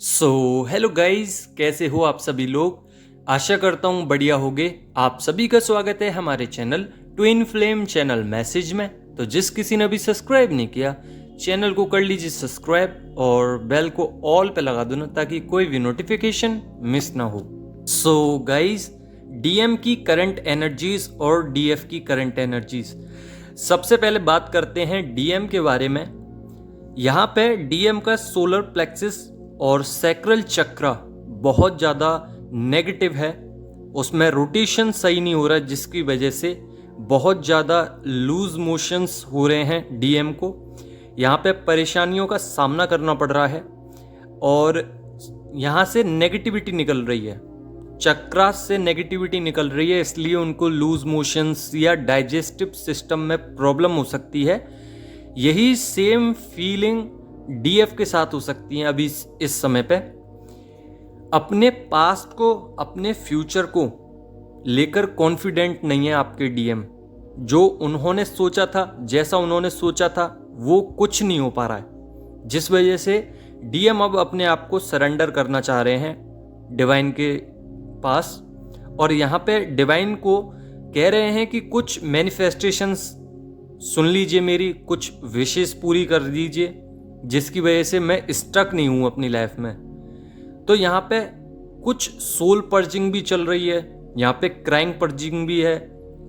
Hello guys, कैसे हो आप सभी लोग। आशा करता हूँ बढ़िया होगे। आप सभी का स्वागत है हमारे channel twin flame channel message में। तो जिस किसी ने अभी सब्सक्राइब नहीं किया, चैनल को कर लीजिए सब्सक्राइब और बेल को ऑल पे लगा दो ना, ताकि कोई भी नोटिफिकेशन मिस ना हो। गाइस, डीएम की करंट एनर्जीज और डीएफ की करंट एनर्जीज। सबसे पहले बात करते हैं डीएम के बारे में। यहाँ पे डीएम का सोलर प्लेक्सिस और सैक्रल चक्र बहुत ज़्यादा नेगेटिव है। उसमें रोटेशन सही नहीं हो रहा है, जिसकी वजह से बहुत ज़्यादा लूज मोशंस हो रहे हैं डीएम को। यहाँ पे परेशानियों का सामना करना पड़ रहा है और यहाँ से नेगेटिविटी निकल रही है, चक्रा से नेगेटिविटी निकल रही है, इसलिए उनको लूज मोशंस या डाइजेस्टिव सिस्टम में प्रॉब्लम हो सकती है। यही सेम फीलिंग डीएफ के साथ हो सकती है अभी इस समय पे। अपने पास्ट को, अपने फ्यूचर को लेकर कॉन्फिडेंट नहीं है आपके डीएम। जो उन्होंने सोचा था, जैसा उन्होंने सोचा था, वो कुछ नहीं हो पा रहा है, जिस वजह से डीएम अब अपने आप को सरेंडर करना चाह रहे हैं डिवाइन के पास। और यहाँ पे डिवाइन को कह रहे हैं कि कुछ मैनिफेस्टेशंस सुन लीजिए, मेरी कुछ विशेष पूरी कर दीजिए, जिसकी वजह से मैं स्टक नहीं हूं अपनी लाइफ में। तो यहाँ पे कुछ सोल पर्जिंग भी चल रही है, यहाँ पे क्राइंग पर्जिंग भी है।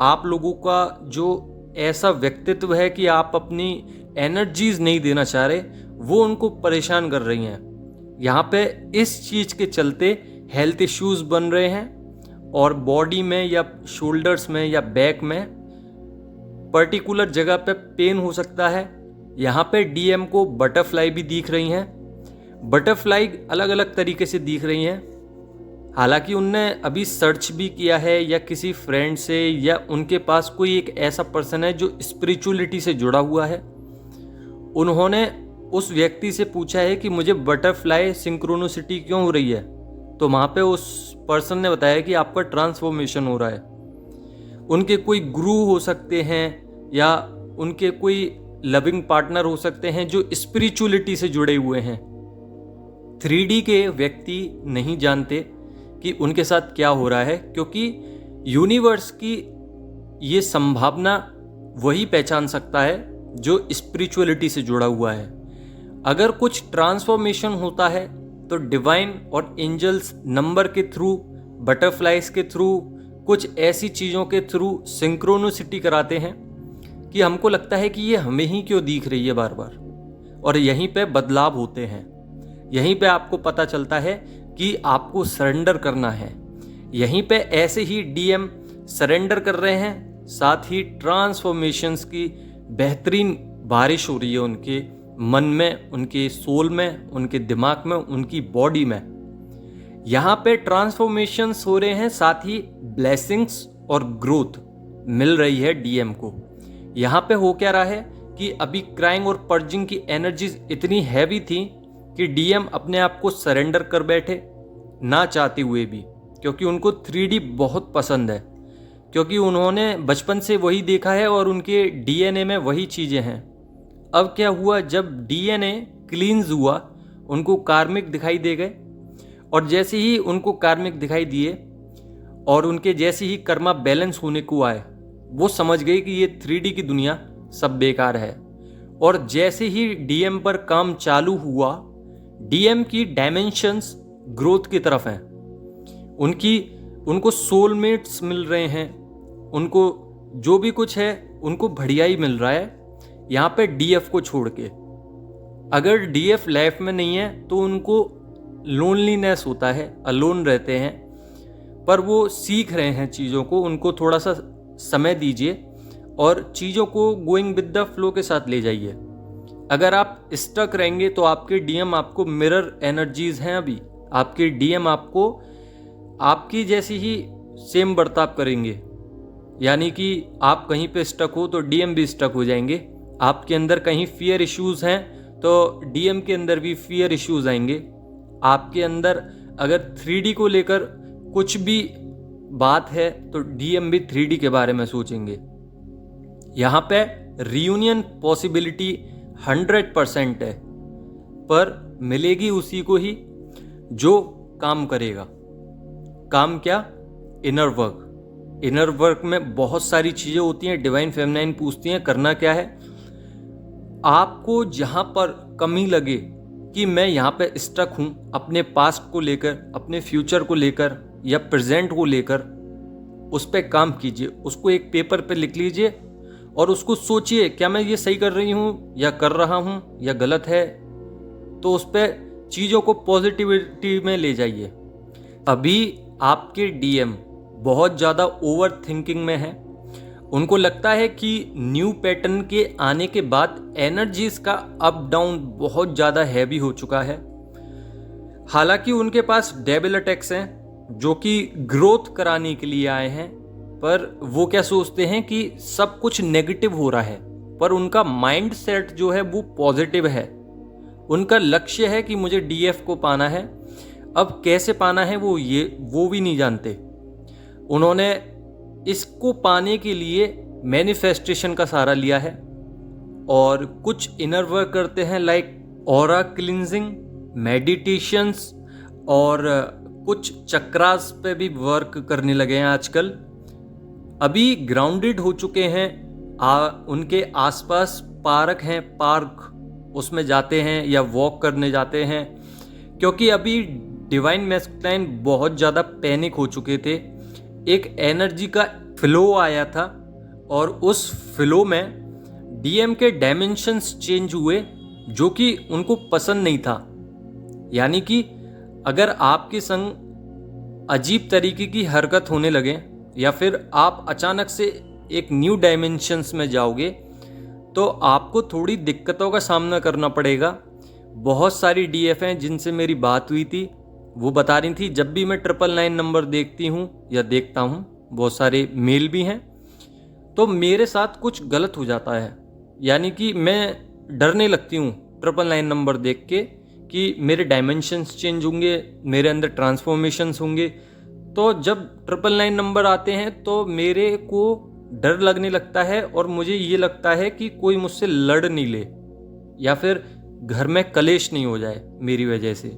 आप लोगों का जो ऐसा व्यक्तित्व है कि आप अपनी एनर्जीज नहीं देना चाह रहे, वो उनको परेशान कर रही हैं। यहाँ पे इस चीज़ के चलते हेल्थ इश्यूज बन रहे हैं और बॉडी में या शोल्डर्स में या बैक में पर्टिकुलर जगह पे पेन हो सकता है। यहाँ पे डीएम को बटरफ्लाई भी दिख रही हैं। बटरफ्लाई अलग अलग तरीके से दिख रही हैं। हालांकि उनने अभी सर्च भी किया है या किसी फ्रेंड से, या उनके पास कोई एक ऐसा पर्सन है जो स्पिरिचुअलिटी से जुड़ा हुआ है। उन्होंने उस व्यक्ति से पूछा है कि मुझे बटरफ्लाई सिंक्रोनिसिटी क्यों हो रही है, तो वहाँ पे उस पर्सन ने बताया कि आपका ट्रांसफॉर्मेशन हो रहा है। उनके कोई गुरु हो सकते हैं या उनके कोई लविंग पार्टनर हो सकते हैं जो स्पिरिचुअलिटी से जुड़े हुए हैं। 3D के व्यक्ति नहीं जानते कि उनके साथ क्या हो रहा है, क्योंकि यूनिवर्स की ये संभावना वही पहचान सकता है जो स्पिरिचुअलिटी से जुड़ा हुआ है। अगर कुछ ट्रांसफॉर्मेशन होता है तो डिवाइन और एंजल्स नंबर के थ्रू, बटरफ्लाइज के थ्रू, कुछ ऐसी चीज़ों के थ्रू सिंक्रोनिसिटी कराते हैं कि हमको लगता है कि ये हमें ही क्यों दिख रही है बार बार, और यहीं पे बदलाव होते हैं। यहीं पे आपको पता चलता है कि आपको सरेंडर करना है। यहीं पे ऐसे ही डीएम सरेंडर कर रहे हैं, साथ ही ट्रांसफॉर्मेशंस की बेहतरीन बारिश हो रही है उनके मन में, उनके सोल में, उनके दिमाग में, उनकी बॉडी में। यहाँ पे ट्रांसफॉर्मेशंस हो रहे हैं, साथ ही ब्लेसिंग्स और ग्रोथ मिल रही है डीएम को। यहाँ पे हो क्या रहा है कि अभी क्राइंग और पर्जिंग की एनर्जीज इतनी हैवी थी कि डीएम अपने आप को सरेंडर कर बैठे, ना चाहते हुए भी, क्योंकि उनको 3D बहुत पसंद है, क्योंकि उन्होंने बचपन से वही देखा है और उनके डीएनए में वही चीज़ें हैं। अब क्या हुआ, जब डीएनए क्लींस हुआ, उनको कार्मिक दिखाई दे गए, और जैसे ही उनको कार्मिक दिखाई दिए और उनके जैसे ही कर्मा बैलेंस होने को आए, वो समझ गए कि ये 3D की दुनिया सब बेकार है। और जैसे ही डीएम पर काम चालू हुआ, डीएम की डायमेंशंस ग्रोथ की तरफ हैं। उनको सोलमेट्स मिल रहे हैं, उनको जो भी कुछ है उनको बढ़िया ही मिल रहा है यहाँ पे डीएफ को छोड़ के। अगर डीएफ लाइफ में नहीं है तो उनको लोनलीनेस होता है, अलोन रहते हैं, पर वो सीख रहे हैं चीज़ों को। उनको थोड़ा सा समय दीजिए और चीज़ों को गोइंग विद द फ्लो के साथ ले जाइए। अगर आप स्टक रहेंगे तो आपके डीएम आपको मिरर एनर्जीज हैं, अभी आपके डीएम आपको आपकी जैसी ही सेम बर्ताव करेंगे। यानी कि आप कहीं पे स्टक हो तो डीएम भी स्टक हो जाएंगे। आपके अंदर कहीं फियर इश्यूज हैं तो डीएम के अंदर भी फियर इश्यूज आएंगे। आपके अंदर अगर 3D को लेकर कुछ भी बात है तो डीएम भी 3D के बारे में सोचेंगे। यहाँ पे रियूनियन पॉसिबिलिटी 100% है, पर मिलेगी उसी को ही जो काम करेगा। काम क्या? Inner work. इनर वर्क में बहुत सारी चीज़ें होती हैं। डिवाइन फेमिनाइन पूछती हैं करना क्या है। आपको जहाँ पर कमी लगे कि मैं यहाँ पे स्टक हूँ अपने पास्ट को लेकर, अपने फ्यूचर को लेकर या प्रेजेंट को लेकर, उस पर काम कीजिए। उसको एक पेपर पे लिख लीजिए और उसको सोचिए, क्या मैं ये सही कर रही हूँ या कर रहा हूँ या गलत है। तो उस पर चीज़ों को पॉजिटिविटी में ले जाइए। अभी आपके डीएम बहुत ज़्यादा ओवर थिंकिंग में है। उनको लगता है कि न्यू पैटर्न के आने के बाद एनर्जीज का अप डाउन बहुत ज़्यादा हैवी हो चुका है। हालांकि उनके पास डेविल अटैक्स हैं जो कि ग्रोथ कराने के लिए आए हैं, पर वो क्या सोचते हैं कि सब कुछ नेगेटिव हो रहा है, पर उनका माइंड सेट जो है वो पॉजिटिव है। उनका लक्ष्य है कि मुझे डीएफ को पाना है। अब कैसे पाना है वो भी नहीं जानते। उन्होंने इसको पाने के लिए मैनिफेस्टेशन का सहारा लिया है और कुछ इनर वर्क करते हैं, लाइक ऑरा क्लिनजिंग, मेडिटेशंस, और कुछ चक्रास पे भी वर्क करने लगे हैं आजकल। अभी ग्राउंडेड हो चुके हैं। उनके आसपास पार्क हैं, पार्क उसमें जाते हैं या वॉक करने जाते हैं, क्योंकि अभी डिवाइन मैस्कुलाइन बहुत ज़्यादा पैनिक हो चुके थे। एक एनर्जी का फ्लो आया था और उस फ्लो में डीएम के डायमेंशंस चेंज हुए जो कि उनको पसंद नहीं था। यानी कि अगर आपके संग अजीब तरीके की हरकत होने लगे या फिर आप अचानक से एक न्यू डायमेंशंस में जाओगे तो आपको थोड़ी दिक्कतों का सामना करना पड़ेगा। बहुत सारी डीएफ हैं जिनसे मेरी बात हुई थी, वो बता रही थी जब भी मैं 999 नंबर देखती हूँ या देखता हूँ, बहुत सारे मेल भी हैं, तो मेरे साथ कुछ गलत हो जाता है। यानी कि मैं डरने लगती हूँ 999 नंबर देख के कि मेरे डायमेंशंस चेंज होंगे, मेरे अंदर ट्रांसफॉर्मेशंस होंगे। तो जब 999 नंबर आते हैं तो मेरे को डर लगने लगता है और मुझे ये लगता है कि कोई मुझसे लड़ नहीं ले या फिर घर में कलेश नहीं हो जाए मेरी वजह से।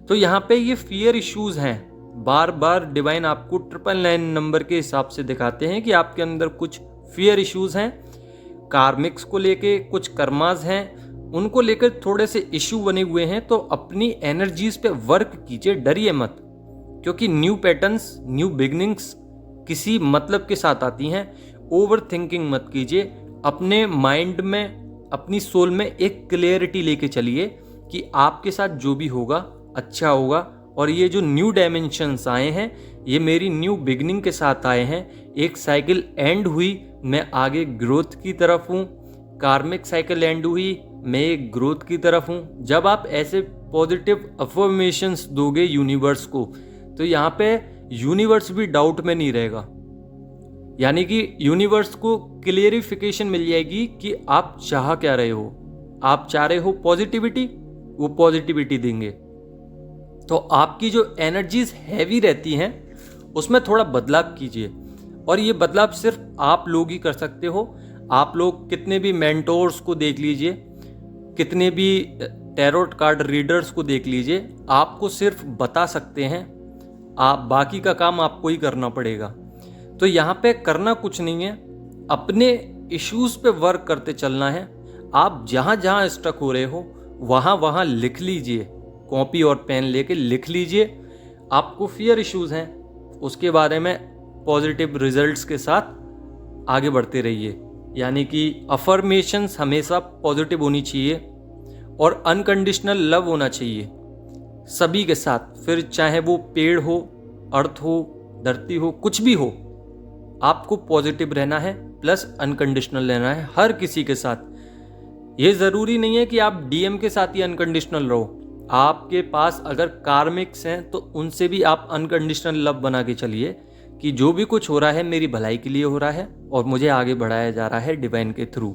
तो यहाँ पे ये फियर इश्यूज हैं। बार बार डिवाइन आपको 999 नंबर के हिसाब से दिखाते हैं कि आपके अंदर कुछ फियर इश्यूज हैं, कार्मिक्स को लेके कुछ कर्मास हैं, उनको लेकर थोड़े से इश्यू बने हुए हैं। तो अपनी एनर्जीज पे वर्क कीजिए, डरिए मत, क्योंकि न्यू पैटर्न्स, न्यू बिगनिंग्स किसी मतलब के साथ आती हैं। ओवर थिंकिंग मत कीजिए। अपने माइंड में, अपनी सोल में एक क्लियरिटी लेके चलिए कि आपके साथ जो भी होगा अच्छा होगा। और ये जो न्यू डायमेंशंस आए हैं ये मेरी न्यू बिगनिंग के साथ आए हैं। एक साइकिल एंड हुई, मैं आगे ग्रोथ की तरफ हूँ। कार्मिक साइकिल एंड हुई, मैं एक ग्रोथ की तरफ हूँ। जब आप ऐसे पॉजिटिव अफर्मेशंस दोगे यूनिवर्स को, तो यहाँ पे यूनिवर्स भी डाउट में नहीं रहेगा। यानी कि यूनिवर्स को क्लियरिफिकेशन मिल जाएगी कि आप चाह क्या रहे हो। आप चाह रहे हो पॉजिटिविटी, वो पॉजिटिविटी देंगे। तो आपकी जो एनर्जीज हैवी रहती हैं उसमें थोड़ा बदलाव कीजिए। और ये बदलाव सिर्फ आप लोग ही कर सकते हो। आप लोग कितने भी मेंटोर्स को देख लीजिए, कितने भी टैरोट कार्ड रीडर्स को देख लीजिए, आपको सिर्फ बता सकते हैं, आप बाकी का काम आपको ही करना पड़ेगा। तो यहाँ पे करना कुछ नहीं है, अपने इश्यूज पे वर्क करते चलना है। आप जहाँ जहाँ स्टक हो रहे हो वहाँ वहाँ लिख लीजिए, कॉपी और पेन लेके लिख लीजिए। आपको फियर इश्यूज हैं उसके बारे में पॉजिटिव रिजल्ट्स के साथ आगे बढ़ते रहिए। यानी कि अफर्मेशंस हमेशा पॉजिटिव होनी चाहिए और अनकंडीशनल लव होना चाहिए सभी के साथ। फिर चाहे वो पेड़ हो, अर्थ हो, धरती हो, कुछ भी हो, आपको पॉजिटिव रहना है प्लस अनकंडीशनल रहना है हर किसी के साथ। ये ज़रूरी नहीं है कि आप डीएम के साथ ही अनकंडीशनल रहो। आपके पास अगर कार्मिक्स हैं तो उनसे भी आप अनकंडीशनल लव बना के चलिए कि जो भी कुछ हो रहा है मेरी भलाई के लिए हो रहा है और मुझे आगे बढ़ाया जा रहा है डिवाइन के थ्रू।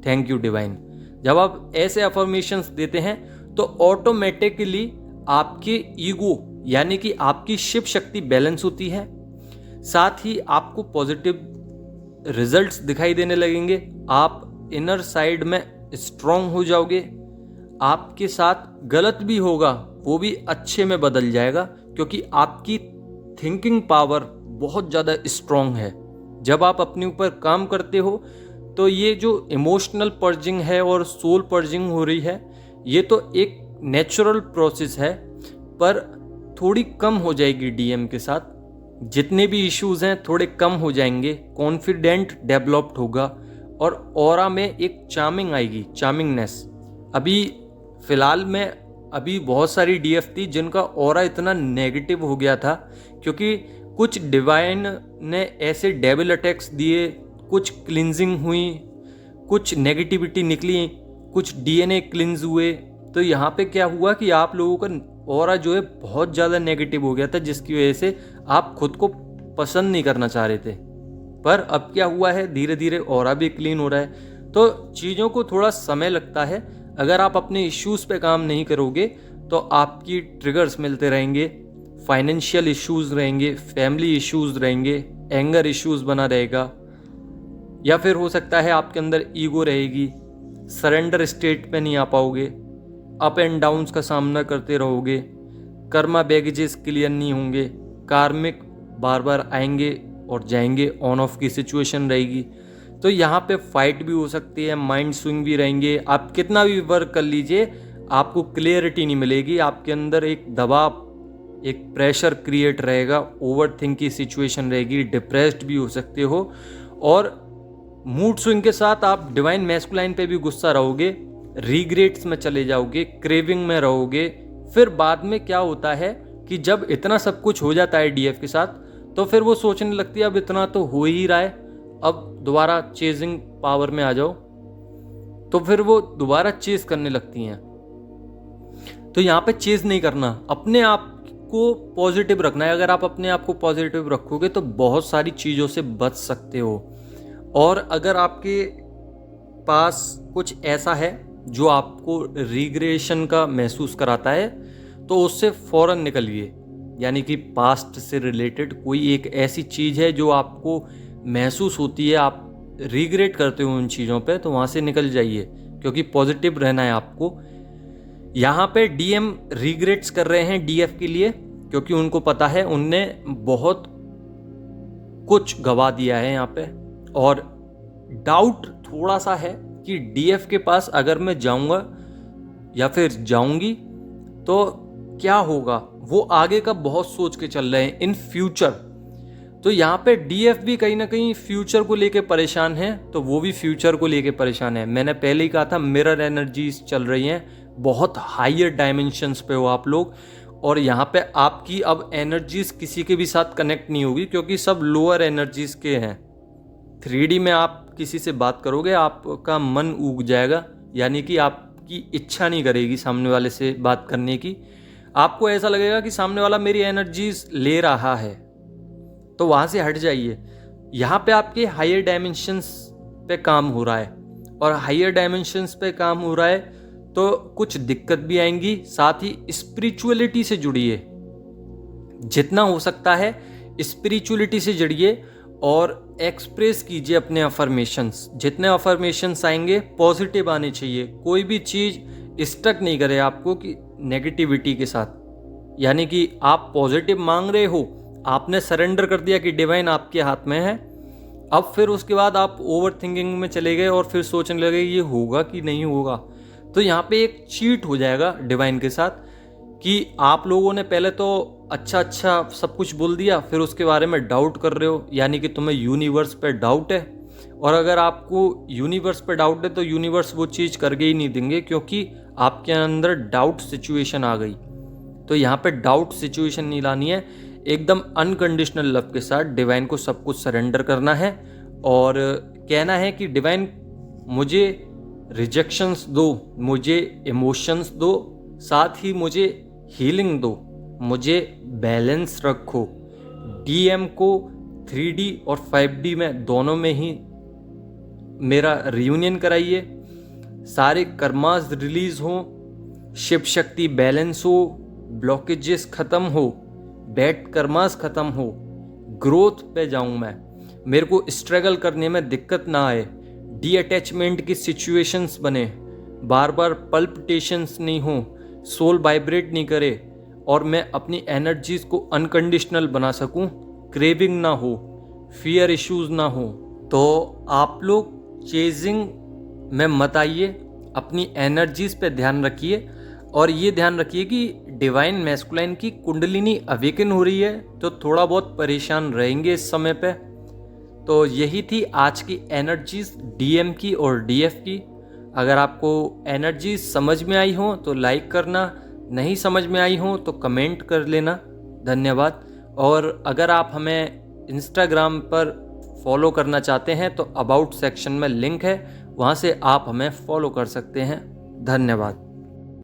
Thank you divine. जब आप ऐसे अफर्मेशंस देते हैं तो ऑटोमेटिकली आपके ईगो यानी कि आपकी शिव शक्ति बैलेंस होती है, साथ ही आपको पॉजिटिव रिजल्ट्स दिखाई देने लगेंगे। आप इनर साइड में स्ट्रांग हो जाओगे। आपके साथ गलत भी होगा वो भी अच्छे में बदल जाएगा, क्योंकि आपकी थिंकिंग पावर बहुत ज़्यादा स्ट्रॉन्ग है। जब आप अपने ऊपर काम करते हो तो ये जो इमोशनल पर्जिंग है और सोल पर्जिंग हो रही है, ये तो एक नेचुरल प्रोसेस है, पर थोड़ी कम हो जाएगी डीएम के साथ। जितने भी इश्यूज हैं थोड़े कम हो जाएंगे, कॉन्फिडेंट डेवलप्ड होगा और ऑरा में एक चार्मिंग आएगी, चार्मिंगनेस। अभी फ़िलहाल में अभी बहुत सारी डीएफ थी जिनका ऑरा इतना नेगेटिव हो गया था, क्योंकि कुछ डिवाइन ने ऐसे डेविल अटैक्स दिए, कुछ क्लिनजिंग हुई, कुछ नेगेटिविटी निकली, कुछ डीएनए क्लिनज हुए। तो यहाँ पे क्या हुआ कि आप लोगों का ऑरा जो है बहुत ज़्यादा नेगेटिव हो गया था, जिसकी वजह से आप खुद को पसंद नहीं करना चाह रहे थे। पर अब क्या हुआ है, धीरे धीरे ऑरा भी क्लीन हो रहा है। तो चीज़ों को थोड़ा समय लगता है। अगर आप अपने इश्यूज़ पे काम नहीं करोगे तो आपकी ट्रिगर्स मिलते रहेंगे, फाइनेंशियल इश्यूज़ रहेंगे, फैमिली इश्यूज़ रहेंगे, एंगर इश्यूज़ बना रहेगा, या फिर हो सकता है आपके अंदर ईगो रहेगी, सरेंडर स्टेट पे नहीं आ पाओगे, अप एंड डाउन्स का सामना करते रहोगे, कर्मा बैगेजेस क्लियर नहीं होंगे, कार्मिक बार बार आएंगे और जाएंगे, ऑन ऑफ की सिचुएशन रहेगी। तो यहाँ पे फाइट भी हो सकती है, माइंड स्विंग भी रहेंगे। आप कितना भी वर्क कर लीजिए, आपको क्लियरिटी नहीं मिलेगी, आपके अंदर एक दबाव, एक प्रेशर क्रिएट रहेगा, ओवर थिंक की सिचुएशन रहेगी, डिप्रेस्ड भी हो सकते हो, और मूड स्विंग के साथ आप डिवाइन मैस्कुलाइन पे भी गुस्सा रहोगे, रिग्रेट्स में चले जाओगे, क्रेविंग में रहोगे। फिर बाद में क्या होता है कि जब इतना सब कुछ हो जाता है डीएफ के साथ, तो फिर वो सोचने लगती है अब इतना तो हो ही रहा है, अब दोबारा चेजिंग पावर में आ जाओ। तो फिर वो दोबारा चेज करने लगती हैं। तो यहाँ पे चेज नहीं करना, अपने आप को पॉजिटिव रखना है। अगर आप अपने आप को पॉजिटिव रखोगे तो बहुत सारी चीज़ों से बच सकते हो। और अगर आपके पास कुछ ऐसा है जो आपको रिग्रेशन का महसूस कराता है, तो उससे फ़ौरन निकलिए। यानी कि पास्ट से रिलेटेड कोई एक ऐसी चीज़ है जो आपको महसूस होती है, आप रिग्रेट करते हो उन चीज़ों पे, तो वहाँ से निकल जाइए, क्योंकि पॉजिटिव रहना है आपको। यहाँ पे डीएम रिग्रेट्स कर रहे हैं डीएफ के लिए, क्योंकि उनको पता है उनने बहुत कुछ गवा दिया है यहाँ पे। और डाउट थोड़ा सा है कि डीएफ के पास अगर मैं जाऊँगा या फिर जाऊँगी तो क्या होगा, वो आगे का बहुत सोच के चल रहे हैं, इन फ्यूचर। तो यहाँ पे डीएफ भी कहीं ना कहीं फ्यूचर को लेके परेशान है, तो वो भी फ्यूचर को लेके परेशान है। मैंने पहले ही कहा था, मिरर एनर्जीज चल रही हैं, बहुत हायर डायमेंशंस पे हो आप लोग, और यहाँ पे आपकी अब एनर्जीज किसी के भी साथ कनेक्ट नहीं होगी, क्योंकि सब लोअर एनर्जीज के हैं। 3D में आप किसी से बात करोगे, आपका मन ऊब जाएगा, यानी कि आपकी इच्छा नहीं करेगी सामने वाले से बात करने की। आपको ऐसा लगेगा कि सामने वाला मेरी एनर्जीज ले रहा है, तो वहाँ से हट जाइए। यहाँ पे आपके हायर डायमेंशंस पे काम हो रहा है, और हायर डायमेंशंस पे काम हो रहा है तो कुछ दिक्कत भी आएंगी। साथ ही स्पिरिचुअलिटी से जुड़िए, जितना हो सकता है स्पिरिचुअलिटी से जुड़िए और एक्सप्रेस कीजिए अपने अफर्मेशंस। जितने अफर्मेशंस आएंगे पॉजिटिव आने चाहिए, कोई भी चीज़ स्टक नहीं करे आपको कि नेगेटिविटी के साथ। यानी कि आप पॉजिटिव मांग रहे हो, आपने सरेंडर कर दिया कि डिवाइन आपके हाथ में है, अब फिर उसके बाद आप ओवर थिंकिंग में चले गए और फिर सोचने लगे ये होगा कि नहीं होगा। तो यहाँ पे एक चीट हो जाएगा डिवाइन के साथ कि आप लोगों ने पहले तो अच्छा सब कुछ बोल दिया, फिर उसके बारे में डाउट कर रहे हो, यानी कि तुम्हें यूनिवर्स पे डाउट है। और अगर आपको यूनिवर्स पे डाउट है तो यूनिवर्स वो चीज़ करके ही नहीं देंगे, क्योंकि आपके अंदर डाउट सिचुएशन आ गई। तो यहाँ पे डाउट सिचुएशन नहीं लानी है, एकदम अनकंडीशनल लव के साथ डिवाइन को सब कुछ सरेंडर करना है और कहना है कि डिवाइन मुझे रिजेक्शंस दो, मुझे इमोशंस दो, साथ ही मुझे हीलिंग दो, मुझे बैलेंस रखो। डीएम को 3D और 5D में दोनों में ही मेरा रियूनियन कराइए, सारे कर्मास रिलीज हो, शिव शक्ति बैलेंस हो, ब्लॉकेजेस ख़त्म हो, बैड कर्मास ख़त्म हो, ग्रोथ पे जाऊँ मैं, मेरे को स्ट्रगल करने में दिक्कत ना आए, डी अटैचमेंट की सिचुएशंस बने, बार बार पल्पिटेशंस नहीं हो, सोल वाइब्रेट नहीं करे और मैं अपनी एनर्जीज को अनकंडीशनल बना सकूं, क्रेविंग ना हो, फियर इश्यूज ना हो। तो आप लोग चेजिंग में मत आइए, अपनी एनर्जीज पे ध्यान रखिए और ये ध्यान रखिए कि डिवाइन मैस्कुलाइन की कुंडलिनी अवेकन हो रही है, तो थोड़ा बहुत परेशान रहेंगे इस समय पे। तो यही थी आज की एनर्जीज डीएम की और डीएफ की। अगर आपको एनर्जीज समझ में आई हो तो लाइक करना, नहीं समझ में आई हो तो कमेंट कर लेना। धन्यवाद। और अगर आप हमें इंस्टाग्राम पर फॉलो करना चाहते हैं तो अबाउट सेक्शन में लिंक है, वहाँ से आप हमें फॉलो कर सकते हैं। धन्यवाद।